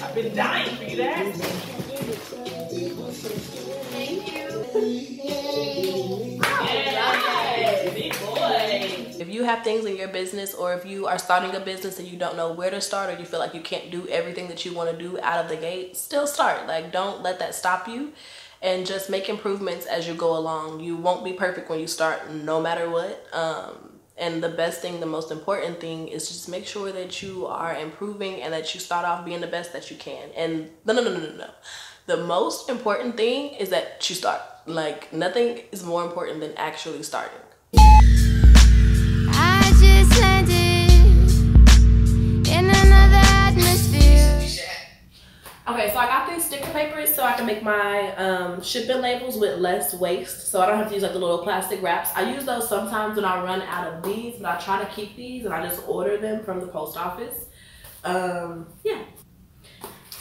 I've been dying for you to ask me. Thank you. Yeah, big boy. If you have things in your business, or if you are starting a business and you don't know where to start, or you feel like you can't do everything that you want to do out of the gate, still start. Like, don't let that stop you, and just make improvements as you go along. You won't be perfect when you start, no matter what. And the best thing, the most important thing, is just make sure that you are improving and that you start off being the best that you can. And no. The most important thing is that you start. Like, nothing is more important than actually starting. I just landed in another atmosphere. Okay, so I got these sticker papers so I can make my shipping labels with less waste, so I don't have to use like the little plastic wraps. I use those sometimes when I run out of these, but I try to keep these and I just order them from the post office. Yeah.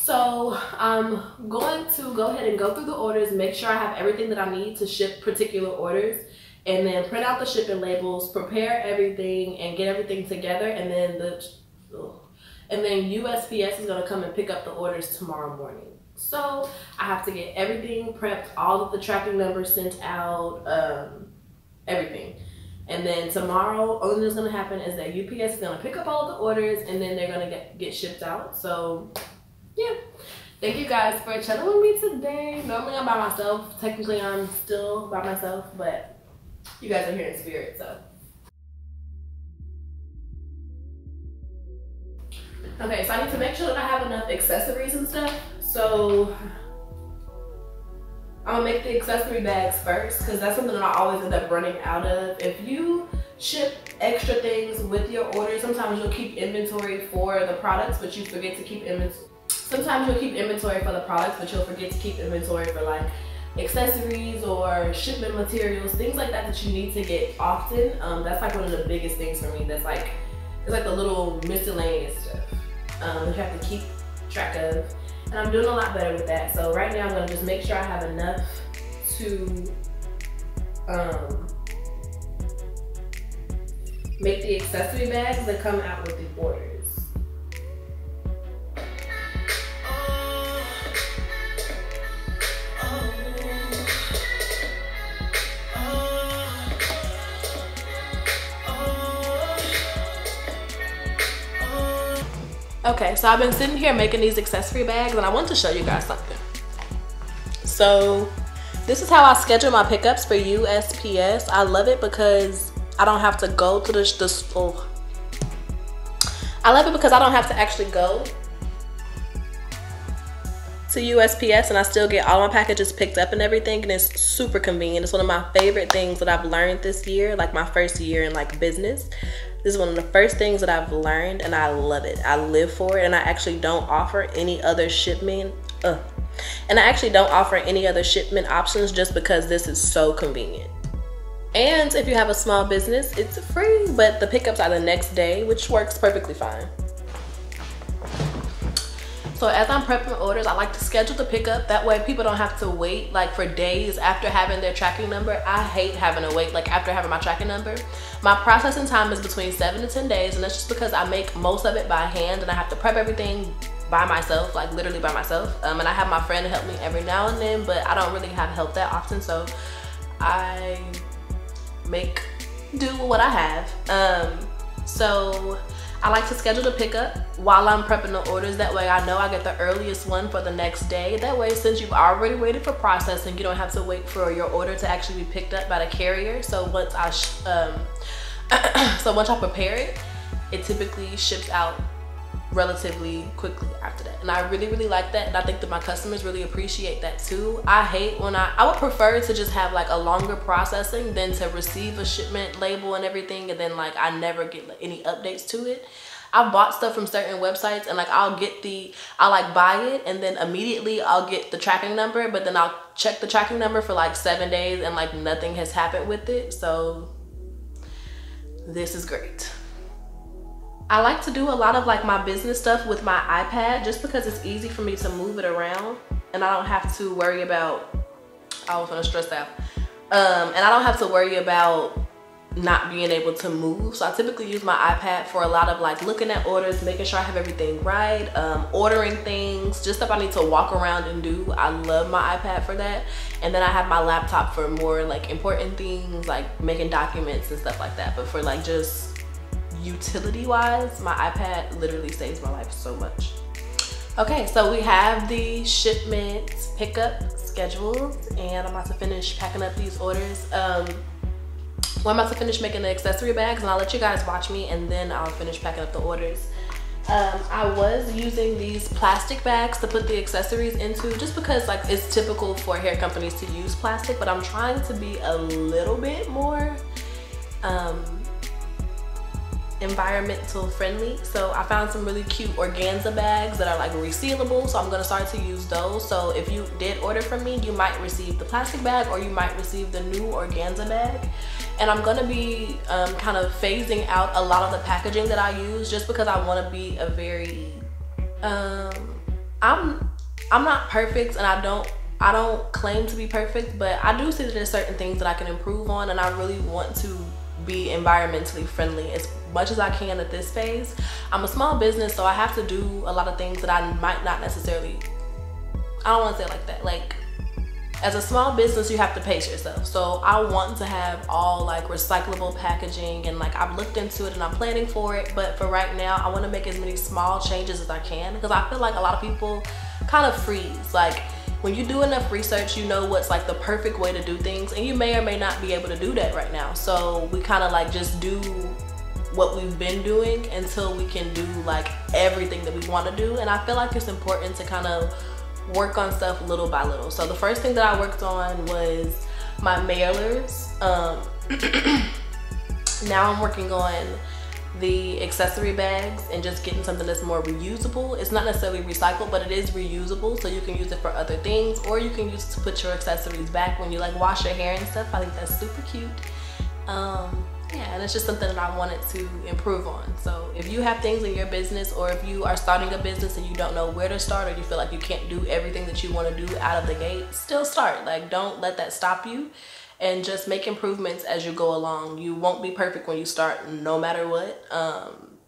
So I'm going to go ahead and go through the orders, make sure I have everything that I need to ship particular orders, and then print out the shipping labels, prepare everything, and get everything together, and then USPS is gonna come and pick up the orders tomorrow morning. So I have to get everything prepped, all of the tracking numbers sent out, everything. And then tomorrow, only thing that's gonna happen is that UPS is gonna pick up all of the orders, and then they're gonna get shipped out. So yeah, thank you guys for chilling with me today. Normally I'm by myself. Technically I'm still by myself, but you guys are here in spirit, so. Okay, so I need to make sure that I have enough accessories and stuff. So I'm gonna make the accessory bags first, because that's something that I always end up running out of. If you ship extra things with your order, sometimes you'll keep inventory for the products, but you forget to keep inventory. Sometimes you'll keep inventory for the products, but you'll forget to keep inventory for like accessories or shipment materials, things like that you need to get often. That's like one of the biggest things for me. That's like, it's like the little miscellaneous stuff that you have to keep track of. And I'm doing a lot better with that. So right now I'm gonna just make sure I have enough to make the accessory bags that come out with the orders. Okay, so I've been sitting here making these accessory bags, and I want to show you guys something. So this is how I schedule my pickups for USPS. I love it because I don't have to go to the store. I love it because I don't have to actually go to USPS, and I still get all my packages picked up and everything, and it's super convenient. It's one of my favorite things that I've learned this year, like my first year in like business. This is one of the first things that I've learned, and I love it. I live for it, and I actually don't offer any other shipment. And I actually don't offer any other shipment options just because this is so convenient. And if you have a small business, it's free, but the pickups are the next day, which works perfectly fine. So as I'm prepping orders, I like to schedule the pickup. That way people don't have to wait like for days after having their tracking number. I hate having to wait like after having my tracking number. My processing time is between 7 to 10 days, and that's just because I make most of it by hand, and I have to prep everything by myself, like literally by myself. And I have my friend help me every now and then, but I don't really have help that often, so I make do with what I have. So I like to schedule the pickup while I'm prepping the orders. That way I know I get the earliest one for the next day. That way, since you've already waited for processing, you don't have to wait for your order to actually be picked up by the carrier. So once I prepare it, it typically ships out relatively quickly after that. And I really, really like that, and I think that my customers really appreciate that too. I hate when I would prefer to just have like a longer processing than to receive a shipment label and everything, and then like I never get like, any updates to it. I've bought stuff from certain websites, and like I'll like buy it, and then immediately I'll get the tracking number, but then I'll check the tracking number for like 7 days and like nothing has happened with it. So this is great. I like to do a lot of like my business stuff with my iPad just because it's easy for me to move it around, and I don't have to worry about, I was gonna stress out, and I don't have to worry about not being able to move. So I typically use my iPad for a lot of like looking at orders, making sure I have everything right, ordering things, just stuff I need to walk around and do. I love my iPad for that. And then I have my laptop for more like important things, like making documents and stuff like that. But for like just utility wise, my iPad literally saves my life so much. Okay, so we have the shipment pickup scheduled, and I'm about to finish packing up these orders. Well, I'm about to finish making the accessory bags, and I'll let you guys watch me, and then I'll finish packing up the orders. I was using these plastic bags to put the accessories into, just because like it's typical for hair companies to use plastic, but I'm trying to be a little bit more environmental friendly. So I found some really cute organza bags that are like resealable, so I'm gonna start to use those. So if you did order from me, you might receive the plastic bag or you might receive the new organza bag. And I'm gonna be kind of phasing out a lot of the packaging that I use, just because I want to be a very I'm not perfect, and I don't claim to be perfect, but I do see that there's certain things that I can improve on, and I really want to be environmentally friendly as much as I can at this phase. I'm a small business, so I have to do a lot of things that I might not necessarily, I don't want to say it like that, like as a small business you have to pace yourself. So I want to have all like recyclable packaging, and like I've looked into it and I'm planning for it, but for right now I want to make as many small changes as I can, because I feel like a lot of people kind of freeze. Like when you do enough research, you know what's like the perfect way to do things, and you may or may not be able to do that right now. So we kind of like just do what we've been doing until we can do like everything that we want to do. And I feel like it's important to kind of work on stuff little by little. So the first thing that I worked on was my mailers. Now I'm working on the accessory bags and just getting something that's more reusable. It's not necessarily recycled, but it is reusable, so you can use it for other things, or you can use it to put your accessories back when you like wash your hair and stuff. I think that's super cute. Yeah, and it's just something that I wanted to improve on. So if you have things in your business, or if you are starting a business and you don't know where to start, or you feel like you can't do everything that you want to do out of the gate, still start. Like, don't let that stop you, and just make improvements as you go along. You won't be perfect when you start, no matter what.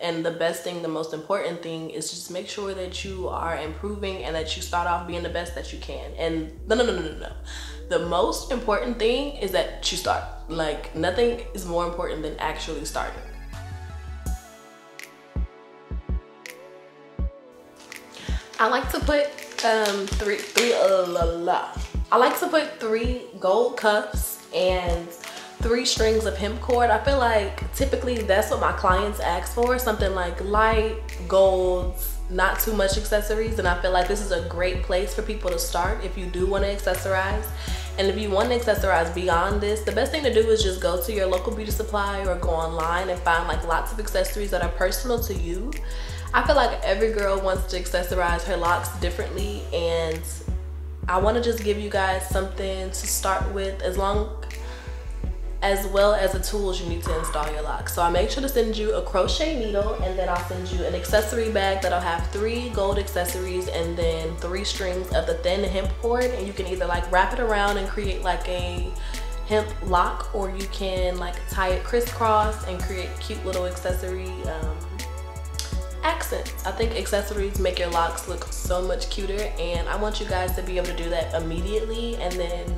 And the best thing, the most important thing, is just make sure that you are improving and that you start off being the best that you can. And no. The most important thing is that you start. Like, nothing is more important than actually starting. I like to put I like to put 3 gold cuffs and 3 strings of hemp cord. I feel like typically that's what my clients ask for, something like light golds, not too much accessories. And I feel like this is a great place for people to start if you do want to accessorize. And if you want to accessorize beyond this, the best thing to do is just go to your local beauty supply or go online and find like lots of accessories that are personal to you. I feel like every girl wants to accessorize her locks differently, and I want to just give you guys something to start with, as well as the tools you need to install your locks. So I make sure to send you a crochet needle, and then I'll send you an accessory bag that'll have 3 gold accessories and then 3 strings of the thin hemp cord. And you can either like wrap it around and create like a hemp lock, or you can like tie it crisscross and create cute little accessory accents. I think accessories make your locks look so much cuter, and I want you guys to be able to do that immediately, and then,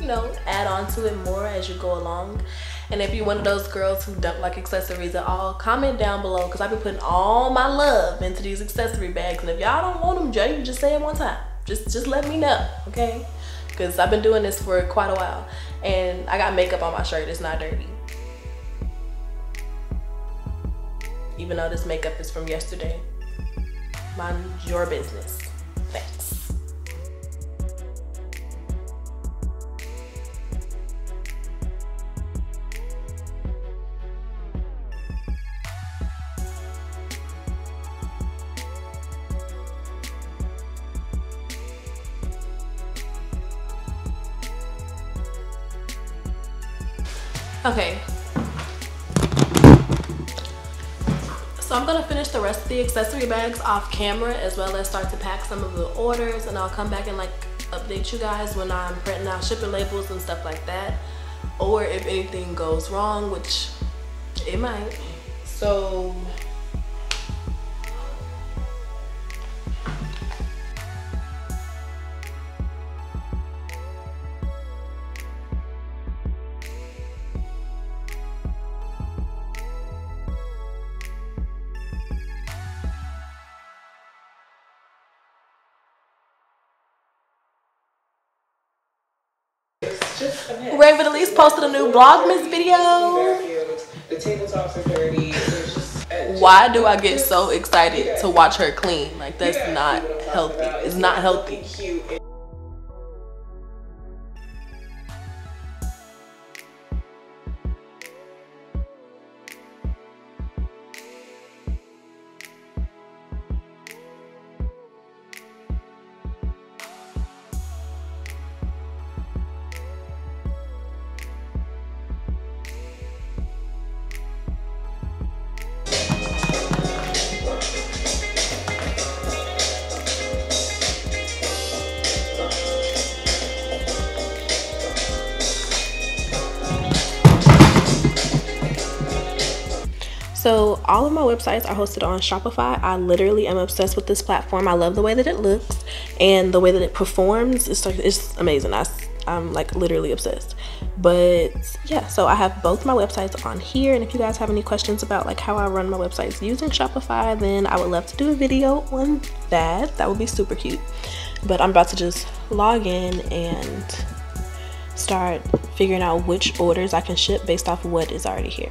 you know, add on to it more as you go along. And if you're one of those girls who don't like accessories at all, comment down below, because I've been putting all my love into these accessory bags. And if y'all don't want them, Jay, you just say it one time. Just let me know, okay? Because I've been doing this for quite a while, and I got makeup on my shirt. It's not dirty, even though this makeup is from yesterday. Mind your business. Thanks. Okay, so I'm gonna finish the rest of the accessory bags off camera, as well as start to pack some of the orders, and I'll come back and like update you guys when I'm printing out shipping labels and stuff like that. or if anything goes wrong, which it might. So Ray at least posted a new Vlogmas video. The tabletops are dirty. There's just Why do I get so excited to watch her clean? Like, that's not healthy. It's not healthy. So all of my websites are hosted on Shopify. I literally am obsessed with this platform. I love the way that it looks and the way that it performs. It's amazing. I'm like literally obsessed. But yeah, so I have both my websites on here, and if you guys have any questions about like how I run my websites using Shopify, then I would love to do a video on that. That would be super cute. But I'm about to just log in and start figuring out which orders I can ship based off of what is already here.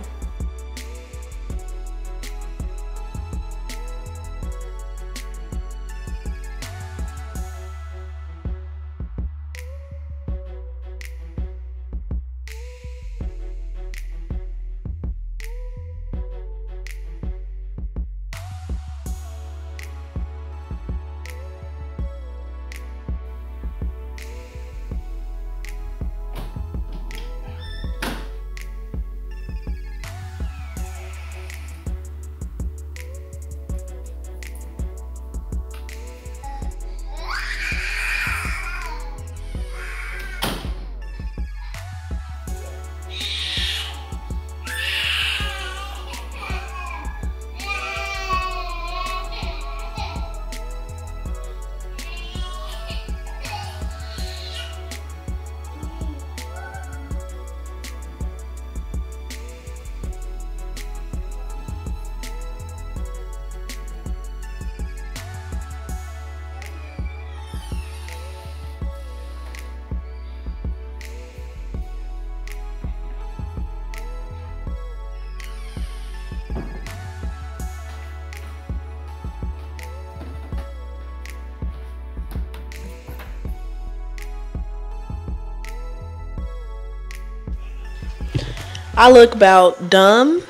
I look about dumb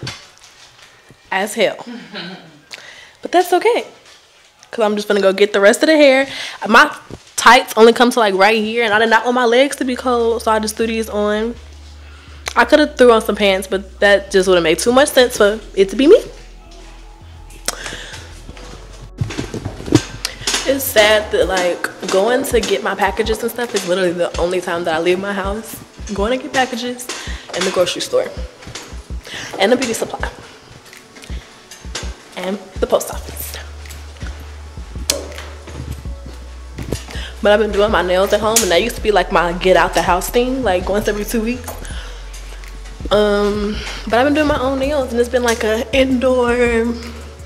as hell, but that's okay, because I'm just gonna go get the rest of the hair. My tights only come to like right here, and I did not want my legs to be cold, so I just threw these on. I could have threw on some pants, but that just would have made too much sense for it to be me. It's sad that like going to get my packages and stuff is literally the only time that I leave my house. Going to get packages in the grocery store and the beauty supply and the post office. But I've been doing my nails at home, and that used to be like my get out the house thing, like once every 2 weeks. But I've been doing my own nails, and it's been like a indoor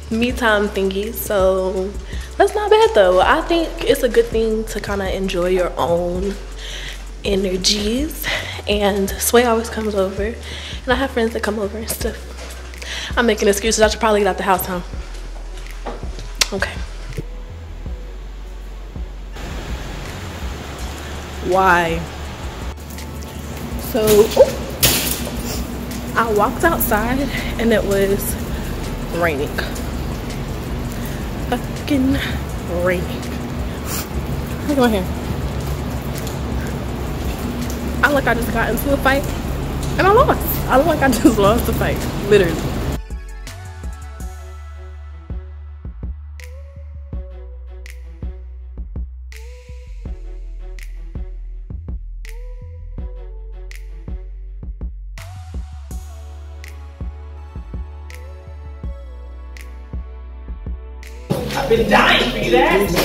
me time thingy, so that's not bad though. I think it's a good thing to kind of enjoy your own energies. And Sway always comes over, and I have friends that come over and stuff. I'm making excuses. I should probably get out the house, huh? Okay. Why? So I walked outside and it was raining. Fucking raining. Look at my hair. I look like I just got into a fight and I lost. I look like I just lost the fight, literally. I've been dying for you to ask me.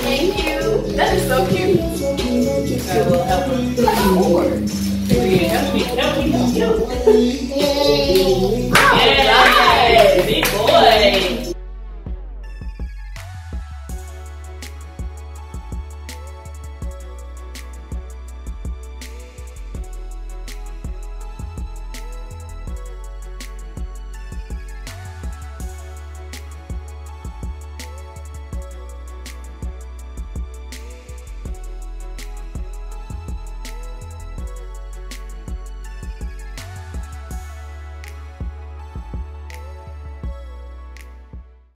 Thank you. That is so cute. Got a little helper. Like a whore.